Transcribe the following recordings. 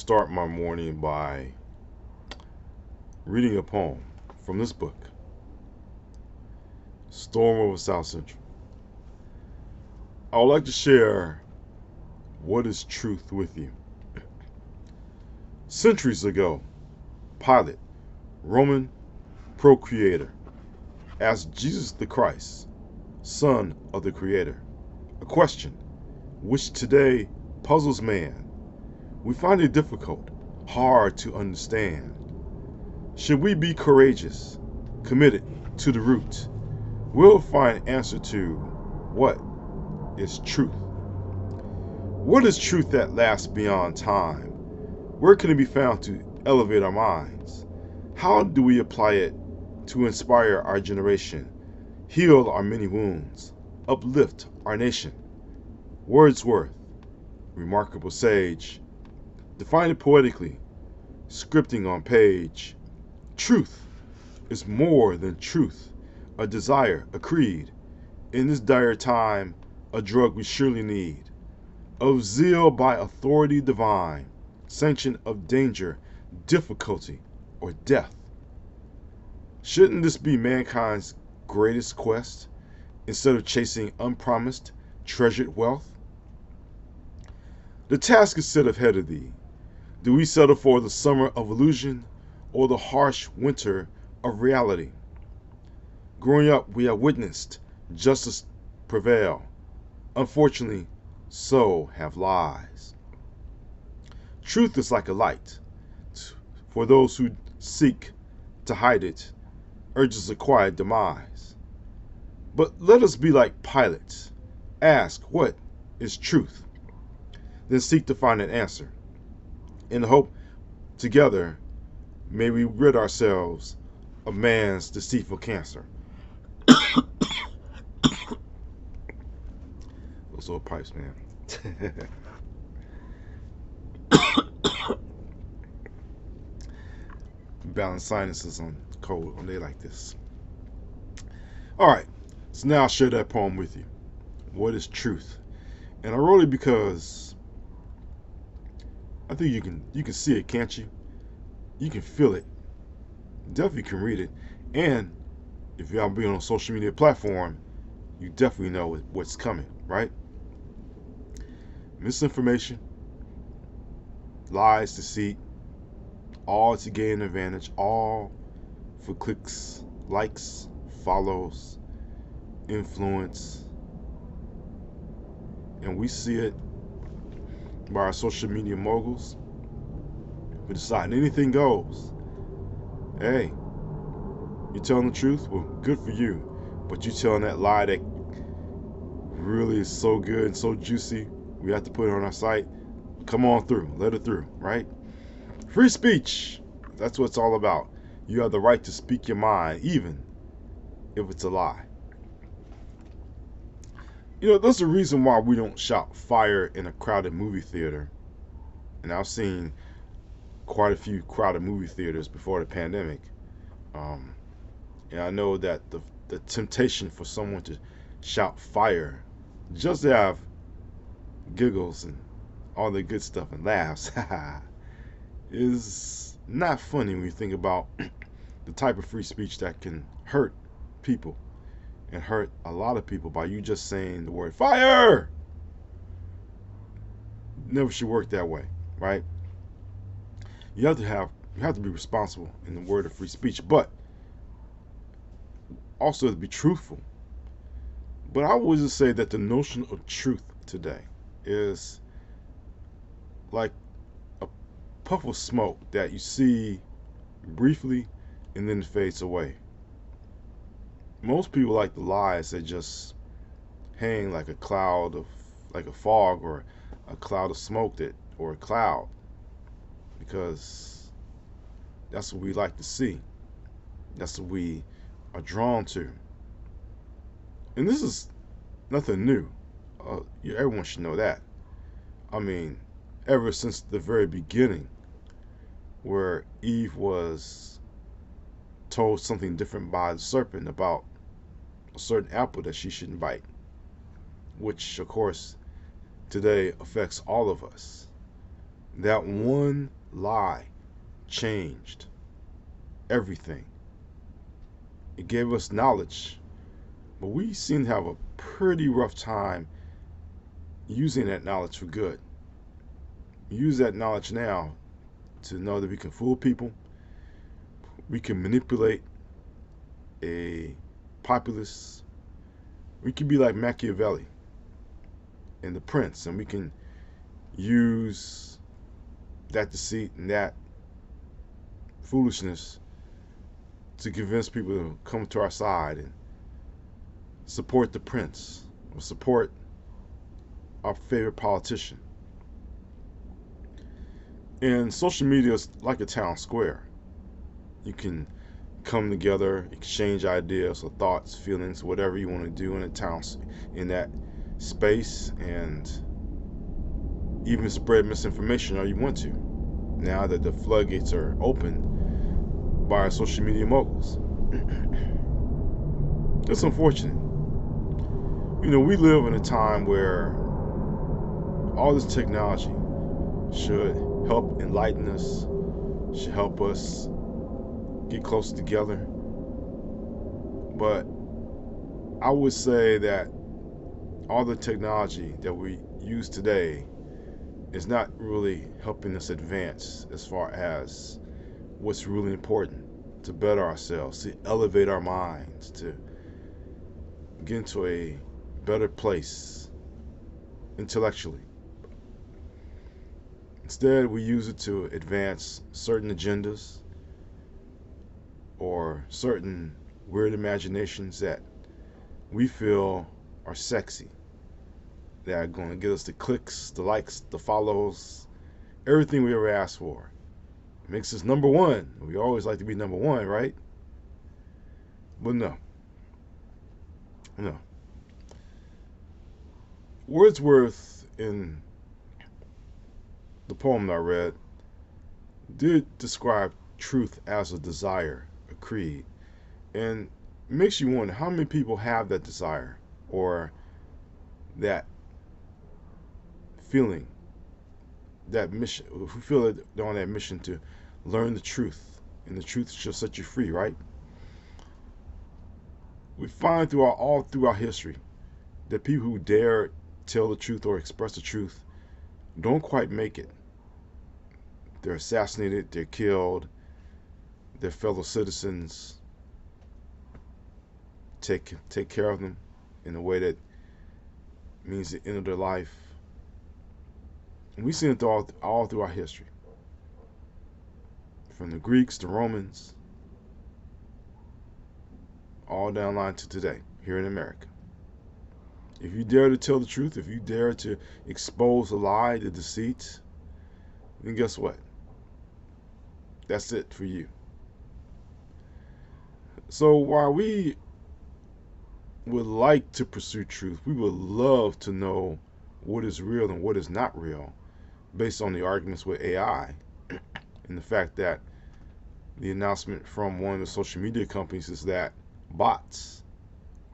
start my morning by reading a poem from this book, Storm over South Central. I would like to share what is truth with you. Centuries ago, Pilate, Roman procurator, asked Jesus the Christ, Son of the Creator, a question which today puzzles man. We find it difficult, hard to understand. Should we be courageous, committed to the root? We'll find answer to what is truth. What is truth that lasts beyond time? Where can it be found to elevate our minds? How do we apply it to inspire our generation, heal our many wounds, uplift our nation? Wordsworth, remarkable sage, defined it poetically, scripting on page. Truth is more than truth, a desire, a creed. In this dire time, a drug we surely need. Of zeal by authority divine, sanction of danger, difficulty, or death. Shouldn't this be mankind's greatest quest, instead of chasing unpromised, treasured wealth? The task is set ahead of thee. Do we settle for the summer of illusion or the harsh winter of reality? Growing up, we have witnessed justice prevail. Unfortunately, so have lies. Truth is like a light. For those who seek to hide it, urges a quiet demise. But let us be like Pilate. Ask, what is truth? Then seek to find an answer. In hope, together, may we rid ourselves of man's deceitful cancer. Those old pipes, man. Balance sinuses on cold on day like this. All right, so now I'll share that poem with you. What is truth? And I wrote it because I think you can see it, can't you? You can feel it. Definitely can read it. And if y'all be on a social media platform, you definitely know what's coming, right? Misinformation, lies, deceit, all to gain advantage, all for clicks, likes, follows, influence. And we see it by our social media moguls. We decide anything goes. Hey, you telling the truth? Well, good for you. But you telling that lie that really is so good and so juicy, we have to put it on our site. Come on through. Let it through, right? Free speech. That's what it's all about. You have the right to speak your mind, even if it's a lie. You know, there's a reason why we don't shout fire in a crowded movie theater. And I've seen quite a few crowded movie theaters before the pandemic. And I know that the temptation for someone to shout fire just to have giggles and all the good stuff and laughs is not funny when you think about the type of free speech that can hurt people and hurt a lot of people by you just saying the word fire. Never should work that way, right? You have to be responsible in the word of free speech, but also to be truthful. But I would just say that the notion of truth today is like a puff of smoke that you see briefly and then it fades away. Most people like the lies that just hang like a cloud of, like a fog or a cloud of smoke that, or a cloud, because that's what we like to see. That's what we are drawn to. And this is nothing new. Everyone should know that. I mean, ever since the very beginning, where Eve was told something different by the serpent about a certain apple that she shouldn't bite, which, of course, today affects all of us. That one lie changed everything. It gave us knowledge, but we seem to have a pretty rough time using that knowledge for good. Use that knowledge now to know that we can fool people, we can manipulate a populace, we can be like Machiavelli and the prince, and we can use that deceit and that foolishness to convince people to come to our side and support the prince or support our favorite politician. And social media is like a town square. You can come together, exchange ideas or thoughts, feelings, whatever you want to do in a town, in that space, and even spread misinformation all you want to. Now that the floodgates are open by our social media moguls, it's unfortunate. We live in a time where all this technology should help enlighten us, should help us get closer together. But I would say that all the technology that we use today is not really helping us advance as far as what's really important, to better ourselves, to elevate our minds, to get into a better place intellectually. Instead, we use it to advance certain agendas or certain weird imaginations that we feel are sexy, that are going to get us the clicks, the likes, the follows, everything we ever asked for. It makes us number one. We always like to be number one, right? But no. Wordsworth, in the poem that I read, did describe truth as a desire, a creed. And it makes you wonder how many people have that desire or that feeling, that mission, who feel that they're on that mission to learn the truth, and the truth shall set you free, right? We find all throughout history that people who dare tell the truth or express the truth don't quite make it. They're assassinated, they're killed, their fellow citizens take care of them in a way that means the end of their life. And we've seen it all through our history, from the Greeks, the Romans, all down the line to today, here in America. If you dare to tell the truth, if you dare to expose the lie, the deceit, then guess what? That's it for you. So while we would like to pursue truth, we would love to know what is real and what is not real, based on the arguments with AI and the fact that the announcement from one of the social media companies is that bots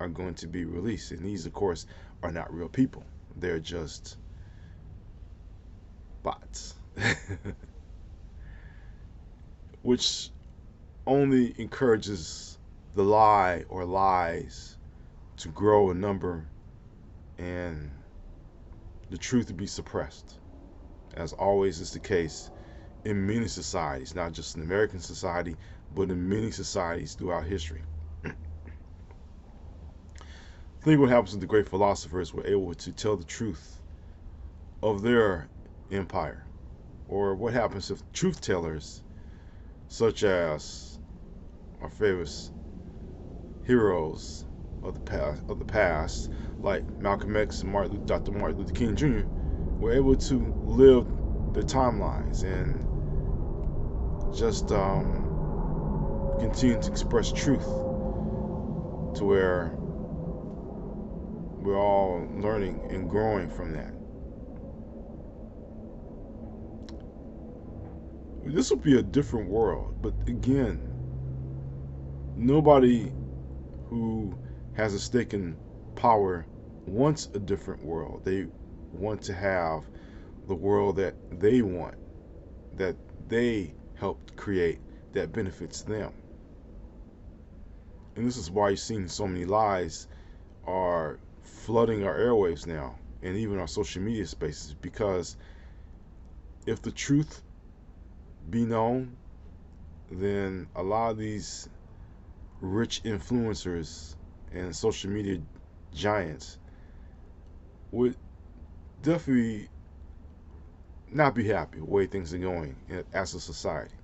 are going to be released. And these, of course, are not real people. They're just bots. Which only encourages the lie or lies to grow in number and the truth to be suppressed, as always is the case in many societies, not just in American society, but in many societies throughout history. Think what happens when the great philosophers were able to tell the truth of their empire, or what happens if truth tellers, such as our famous heroes of the past, like Malcolm X and Dr. Martin Luther King Jr., were able to live their timelines and just continue to express truth, to where we're all learning and growing from that. This will be a different world, but again, nobody who has a stake in power wants a different world. They want to have the world that they want, that they helped create that benefits them. And this is why you're seeing so many lies are flooding our airwaves now and even our social media spaces, because if the truth be known, then a lot of these rich influencers and social media giants would definitely not be happy with the way things are going as a society.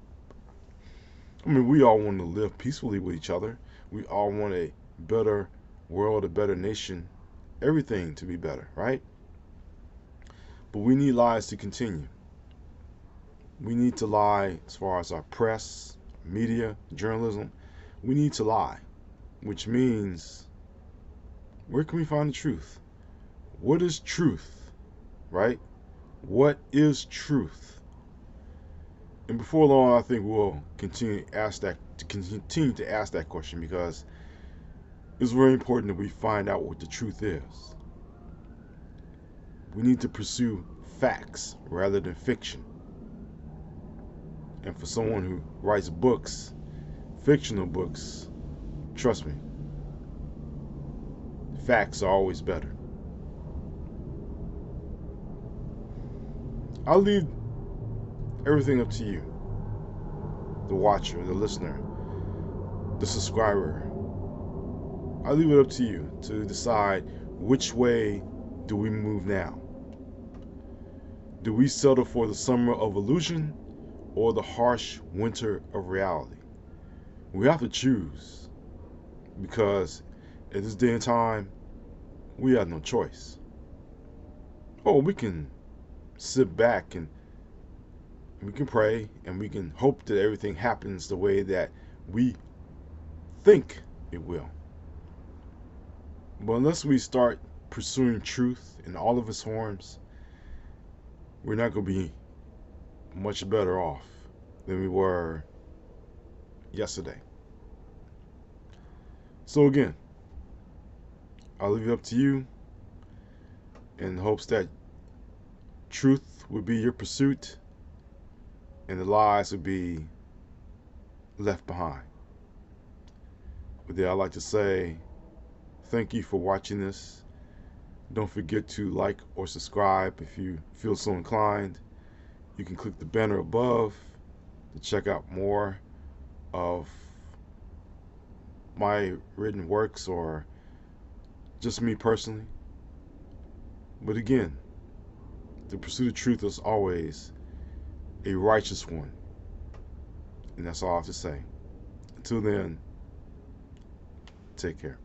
I mean, we all want to live peacefully with each other. We all want a better world, a better nation, everything to be better, right? But we need lies to continue. We need to lie as far as our press, media, journalism. We need to lie, which means where can we find the truth? What is truth, right? What is truth? And before long, I think we'll continue to ask that question, because it's very important that we find out what the truth is. We need to pursue facts rather than fiction. And for someone who writes books, fictional books, trust me, facts are always better. I'll leave everything up to you, the watcher, the listener, the subscriber. I'll leave it up to you to decide which way do we move now. Do we settle for the summer of illusion or the harsh winter of reality? We have to choose, because at this day and time, we have no choice. Or we can sit back and we can pray and we can hope that everything happens the way that we think it will. But unless we start pursuing truth in all of its forms, we're not going to be much better off than we were yesterday. So again, I'll leave it up to you in hopes that truth will be your pursuit and the lies will be left behind. With that, I'd like to say thank you for watching this. Don't forget to like or subscribe if you feel so inclined. You can click the banner above to check out more of my written works or just me personally. But again, the pursuit of truth is always a righteous one. And that's all I have to say. Until then, take care.